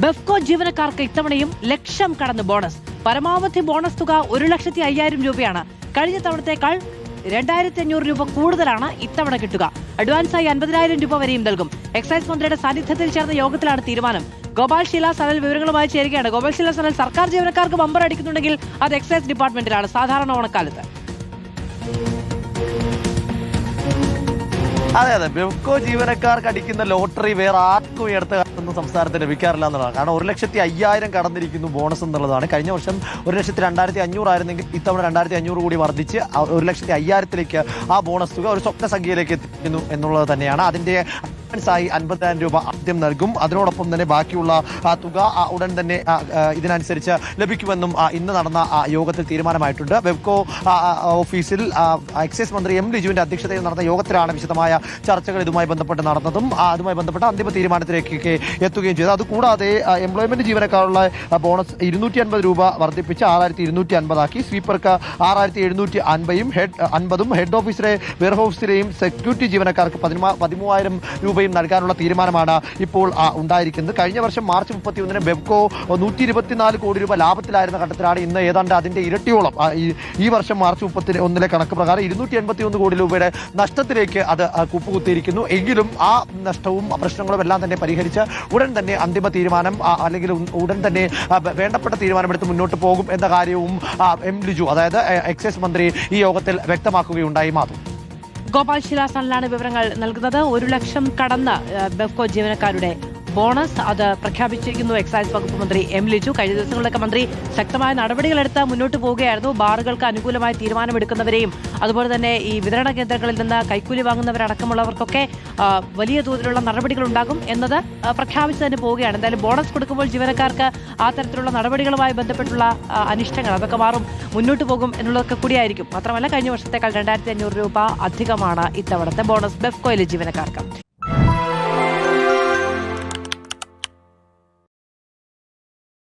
ബെഫ്കോ ജീവനക്കാർക്ക് ഇത്തവണയും ലക്ഷം കടന്ന് ബോണസ്. പരമാവധി ബോണസ് തുക 1,50,000 രൂപയാണ്. കഴിഞ്ഞ തവണത്തേക്കാൾ 2,500 രൂപ കൂടുതലാണ് ഇത്തവണ കിട്ടുക. അഡ്വാൻസായി 50,000 രൂപ വരെയും നൽകും. എക്സൈസ് മന്ത്രിയുടെ സാന്നിധ്യത്തിൽ ചേർന്ന യോഗത്തിലാണ് തീരുമാനം. ഗോപാൽ ശിലാസനൽ വിവരങ്ങളുമായി ചേരുകയാണ്. ഗോപാൽ ശിലാസനൽ, സർക്കാർ ജീവനക്കാർക്ക് ബമ്പർ അടിക്കുന്നുണ്ടെങ്കിൽ അത് എക്സൈസ് ഡിപ്പാർട്ട്മെന്റിലാണ് സാധാരണ ഓണക്കാലത്ത്. അതെ, ബെഫ്കോ ജീവനക്കാർക്ക് അടിക്കുന്ന ലോട്ടറി വേറെ ആർക്കും ഈ അടുത്ത കാലത്തൊന്നും സംസ്ഥാനത്ത് ലഭിക്കാറില്ല എന്നുള്ളതാണ്. കാരണം 1,50,000 കടന്നിരിക്കുന്നു ബോണസ് എന്നുള്ളതാണ്. കഴിഞ്ഞ വർഷം 1,02,500 ആയിരുന്നെങ്കിൽ ഇത്തവണ 2,500 കൂടി വർദ്ധിച്ച് 1,50,000 ആ ബോണസ് തുക ഒരു സ്വപ്ന സംഖ്യയിലേക്ക് എത്തിക്കുന്നു എന്നുള്ളത് തന്നെയാണ്. അതിന്റെ ആയി 50,000 രൂപ ആദ്യം നൽകും. അതിനോടൊപ്പം തന്നെ ബാക്കിയുള്ള തുക ഉടൻ തന്നെ ഇതിനനുസരിച്ച് ലഭിക്കുമെന്നും ഇന്ന് നടന്ന യോഗത്തിൽ തീരുമാനമായിട്ടുണ്ട്. ബെഫ്കോ ഓഫീസിൽ എക്സൈസ് മന്ത്രി എം ലിജുവിന്റെ അധ്യക്ഷതയിൽ നടന്ന യോഗത്തിലാണ് വിശദമായ ചർച്ചകൾ ഇതുമായി ബന്ധപ്പെട്ട് നടന്നതും അതുമായി ബന്ധപ്പെട്ട അന്തിമ തീരുമാനത്തിലേക്ക് എത്തുകയും ചെയ്തു. അതുകൂടാതെ എംപ്ലോയ്മെന്റ് ജീവനക്കാരുള്ള ബോണസ് 250 രൂപ വർദ്ധിപ്പിച്ച് 6,250 ആക്കി. സ്വീപ്പർക്ക് 6,750 ഹെഡ് ഓഫീസിലെ വെയർഹൌസിലെയും സെക്യൂരിറ്റി ജീവനക്കാർക്ക് 13,000 രൂപയും നൽകാനുള്ള തീരുമാനമാണ് ഇപ്പോൾ ഉണ്ടായിരിക്കുന്നത്. കഴിഞ്ഞ വർഷം മാർച്ച് 31 ബെഫ്കോ 124 കോടി രൂപ ലാഭത്തിലായിരുന്ന ഘട്ടത്തിലാണ് ഇന്ന് ഏതാണ്ട് അതിന്റെ ഇരട്ടിയോളം ഈ വർഷം മാർച്ച് 31 കണക്ക് പ്രകാരം 281 കോടി രൂപയുടെ നഷ്ടത്തിലേക്ക് അത് കുപ്പുകുത്തിയിരിക്കുന്നു. എങ്കിലും ആ നഷ്ടവും പ്രശ്നങ്ങളും എല്ലാം തന്നെ പരിഹരിച്ച് ഉടൻ തന്നെ അന്തിമ തീരുമാനം അല്ലെങ്കിൽ ഉടൻ തന്നെ വേണ്ടപ്പെട്ട തീരുമാനമെടുത്ത് മുന്നോട്ട് പോകും എന്ന കാര്യവും എം ലിജു, അതായത് എക്സൈസ് മന്ത്രി, ഈ യോഗത്തിൽ വ്യക്തമാക്കുകയുണ്ടായി. മാധവ്, ഗോപാൽ ശിലാസനലാണ് വിവരങ്ങൾ നൽകുന്നത്. 1,00,000 കടന്ന് ബെഫ്കോ ജീവനക്കാരുടെ ബോണസ് അത് പ്രഖ്യാപിച്ചിരിക്കുന്നു എക്സൈസ് വകുപ്പ് മന്ത്രി എം ലിജു. കഴിഞ്ഞ ദിവസങ്ങളിലൊക്കെ മന്ത്രി ശക്തമായ നടപടികളെടുത്ത് മുന്നോട്ട് പോവുകയായിരുന്നു. ബാറുകൾക്ക് അനുകൂലമായ തീരുമാനമെടുക്കുന്നവരെയും അതുപോലെ തന്നെ ഈ വിതരണ കേന്ദ്രങ്ങളിൽ നിന്ന് കൈക്കൂലി വാങ്ങുന്നവരടക്കമുള്ളവർക്കൊക്കെ വലിയ തോതിലുള്ള നടപടികൾ ഉണ്ടാകും എന്നത് പ്രഖ്യാപിച്ചു തന്നെ പോവുകയാണ്. എന്തായാലും ബോണസ് കൊടുക്കുമ്പോൾ ജീവനക്കാർക്ക് ആ തരത്തിലുള്ള നടപടികളുമായി ബന്ധപ്പെട്ടുള്ള അനിഷ്ടങ്ങൾ അതൊക്കെ മാറും, മുന്നോട്ട് പോകും എന്നുള്ളതൊക്കെ കൂടിയായിരിക്കും. മാത്രമല്ല കഴിഞ്ഞ വർഷത്തേക്കാൾ 2,500 രൂപ അധികമാണ് ഇത്തവണത്തെ ബോണസ് ബെഫ്കോയിലെ ജീവനക്കാർക്ക്.